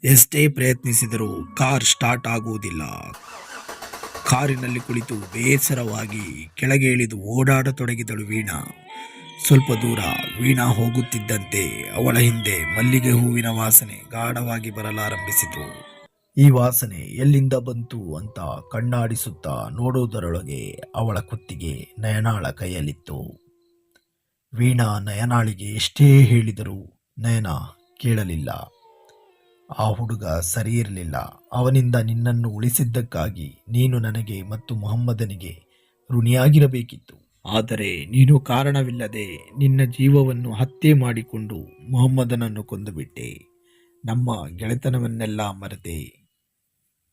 ಎಷ್ಟೇ ಪ್ರಯತ್ನಿಸಿದರೂ car start ಆಗುವುದಿಲ್ಲ. ಕಾರಿನಲ್ಲಿ ಕುಳಿತು ಬೇಸರವಾಗಿ ಕೆಳಗೆ ಇಳಿದು ಓಡಾಡತೊಡಗಿದಳು ವೀಣಾ. ಸ್ವಲ್ಪ ದೂರ ವೀಣಾ ಹೋಗುತ್ತಿದ್ದಂತೆ ಅವಳ ಹಿಂದೆ ಮಲ್ಲಿಗೆ ಹೂವಿನ ವಾಸನೆ ಗಾಢವಾಗಿ ಬರಲಾರಂಭಿಸಿತು. ಈ ವಾಸನೆ ಎಲ್ಲಿಂದ ಬಂತು ಅಂತ ಕಣ್ಣಾಡಿಸುತ್ತಾ ನೋಡುವುದರೊಳಗೆ ಅವಳ ಕುತ್ತಿಗೆ ನಯನಾಳ ಕೈಯಲ್ಲಿತ್ತು. ವೀಣಾ ನಯನಾಳಿಗೆ ಎಷ್ಟೇ ಹೇಳಿದರೂ ನಯನ ಕೇಳಲಿಲ್ಲ. ಆ ಹುಡುಗ ಸರಿಯಿರಲಿಲ್ಲ. ಅವನಿಂದ ನಿನ್ನನ್ನು ಉಳಿಸಿದ್ದಕ್ಕಾಗಿ ನೀನು ನನಗೆ ಮತ್ತು ಮೊಹಮ್ಮದನಿಗೆ ಋಣಿಯಾಗಿರಬೇಕಿತ್ತು. ಆದರೆ ನೀನು ಕಾರಣವಿಲ್ಲದೆ ನಿನ್ನ ಜೀವವನ್ನು ಹತ್ಯೆ ಮಾಡಿಕೊಂಡು ಮೊಹಮ್ಮದನನ್ನು ಕೊಂದುಬಿಟ್ಟೆ. ನಮ್ಮ ಗೆಳೆತನವನ್ನೆಲ್ಲ ಮರೆತೆ.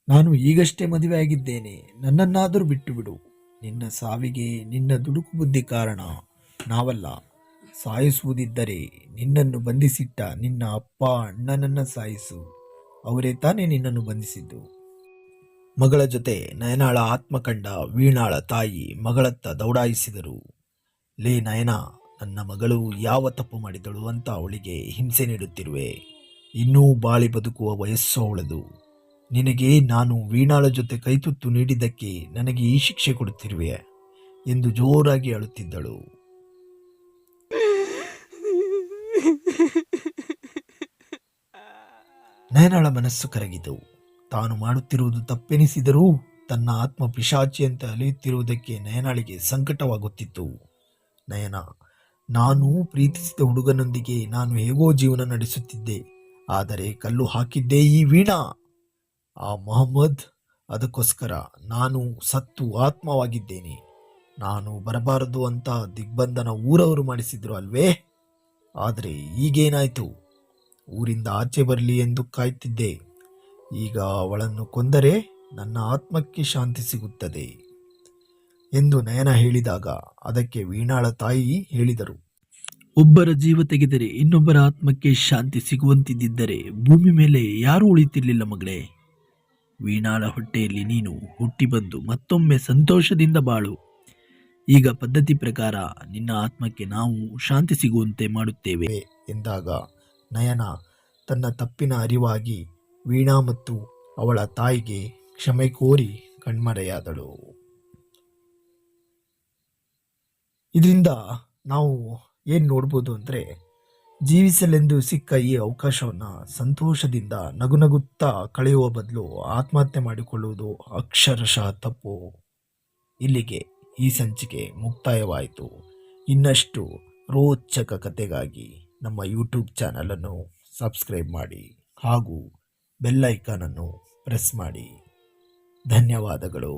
ನಾನು ಈಗಷ್ಟೇ ಮದುವೆಯಾಗಿದ್ದೇನೆ. ನನ್ನನ್ನಾದರೂ ಬಿಟ್ಟು ಬಿಡು. ನಿನ್ನ ಸಾವಿಗೆ ನಿನ್ನ ದುಡುಕು ಬುದ್ಧಿ ಕಾರಣ, ನಾವಲ್ಲ. ಸಾಯಿಸುವುದಿದ್ದರೆ ನಿನ್ನನ್ನು ಬಂಧಿಸಿಟ್ಟ ನಿನ್ನ ಅಪ್ಪ ಅಣ್ಣನನ್ನ ಸಾಯಿಸು. ಅವರೇ ತಾನೇ ನಿನ್ನನ್ನು ಬಂಧಿಸಿದ್ದು. ಮಗಳ ಜೊತೆ ನಯನಾಳ ಆತ್ಮ ಕಂಡ ವೀಣಾಳ ತಾಯಿ ಮಗಳತ್ತ ದೌಡಾಯಿಸಿದರು. ಲೇ ನಯನ, ನನ್ನ ಮಗಳು ಯಾವ ತಪ್ಪು ಮಾಡಿದಳು ಅಂತ ಅವಳಿಗೆ ಹಿಂಸೆ ನೀಡುತ್ತಿರುವೆ? ಇನ್ನೂ ಬಾಳಿ ಬದುಕುವ ವಯಸ್ಸು ಅವಳದು. ನಿನಗೆ ನಾನು ವೀಣಾಳ ಜೊತೆ ಕೈತುತ್ತು ನೀಡಿದ್ದಕ್ಕೆ ನನಗೆ ಈ ಶಿಕ್ಷೆ ಕೊಡುತ್ತಿರುವೆ ಎಂದು ಜೋರಾಗಿ ಅಳುತ್ತಿದ್ದಳು. ನಯನಾಳ ಮನಸ್ಸು ಕರಗಿತು. ತಾನು ಮಾಡುತ್ತಿರುವುದು ತಪ್ಪೆನಿಸಿದರೂ ತನ್ನ ಆತ್ಮ ಪಿಶಾಚಿಯಂತೆ ಅಲಿಯುತ್ತಿರುವುದಕ್ಕೆ ನಯನಾಳಿಗೆ ಸಂಕಟವಾಗುತ್ತಿತ್ತು. ನಯನ, ನಾನು ಪ್ರೀತಿಸಿದ ಹುಡುಗನೊಂದಿಗೆ ನಾನು ಹೇಗೋ ಜೀವನ ನಡೆಸುತ್ತಿದ್ದೆ. ಆದರೆ ಕಲ್ಲು ಹಾಕಿದ್ದೇ ಈ ವೀಣಾ, ಆ ಮೊಹಮ್ಮದ್. ಅದಕ್ಕೋಸ್ಕರ ನಾನು ಸತ್ತು ಆತ್ಮವಾಗಿದ್ದೇನೆ. ನಾನು ಬರಬಾರದು ಅಂತ ದಿಗ್ಬಂಧನ ಊರವರು ಮಾಡಿಸಿದ್ರು ಅಲ್ವೇ? ಆದರೆ ಈಗೇನಾಯ್ತು? ಊರಿಂದ ಆಚೆ ಬರಲಿ ಎಂದು ಕಾಯ್ತಿದ್ದೆ. ಈಗ ಅವಳನ್ನು ಕೊಂದರೆ ನನ್ನ ಆತ್ಮಕ್ಕೆ ಶಾಂತಿ ಸಿಗುತ್ತದೆ ಎಂದು ನಯನ ಹೇಳಿದಾಗ ಅದಕ್ಕೆ ವೀಣಾಳ ತಾಯಿ ಹೇಳಿದರು, ಒಬ್ಬರ ಜೀವ ತೆಗೆದರೆ ಇನ್ನೊಬ್ಬರ ಆತ್ಮಕ್ಕೆ ಶಾಂತಿ ಸಿಗುವಂತಿದ್ದರೆ ಭೂಮಿ ಮೇಲೆ ಯಾರೂ ಉಳಿತಿರ್ಲಿಲ್ಲ ಮಗಳೇ. ವೀಣಾಳ ಹೊಟ್ಟೆಯಲ್ಲಿ ನೀನು ಹುಟ್ಟಿ ಬಂದು ಮತ್ತೊಮ್ಮೆ ಸಂತೋಷದಿಂದ ಬಾಳು. ಈಗ ಪದ್ಧತಿ ಪ್ರಕಾರ ನಿನ್ನ ಆತ್ಮಕ್ಕೆ ನಾವು ಶಾಂತಿ ಸಿಗುವಂತೆ ಮಾಡುತ್ತೇವೆ ಎಂದಾಗ ನಯನ ತನ್ನ ತಪ್ಪಿನ ಅರಿವಾಗಿ ವೀಣಾ ಮತ್ತು ಅವಳ ತಾಯಿಗೆ ಕ್ಷಮೆ ಕೋರಿ ಕಣ್ಮರೆಯಾದಳು. ಇದರಿಂದ ನಾವು ಏನು ನೋಡ್ಬೋದು ಅಂದರೆ, ಜೀವಿಸಲೆಂದು ಸಿಕ್ಕ ಈ ಅವಕಾಶವನ್ನು ಸಂತೋಷದಿಂದ ನಗುನಗುತ್ತಾ ಕಳೆಯುವ ಬದಲು ಆತ್ಮಹತ್ಯೆ ಮಾಡಿಕೊಳ್ಳುವುದು ಅಕ್ಷರಶಃ ತಪ್ಪು. ಇಲ್ಲಿಗೆ ಈ ಸಂಚಿಕೆ ಮುಕ್ತಾಯವಾಯಿತು. ಇನ್ನಷ್ಟು ರೋಚಕ ಕಥೆಗಾಗಿ ನಮ್ಮ ಯೂಟ್ಯೂಬ್ ಚಾನಲನ್ನು ಸಬ್ಸ್ಕ್ರೈಬ್ ಮಾಡಿ ಹಾಗೂ ಬೆಲ್ ಐಕಾನನ್ನು ಪ್ರೆಸ್ ಮಾಡಿ. ಧನ್ಯವಾದಗಳು.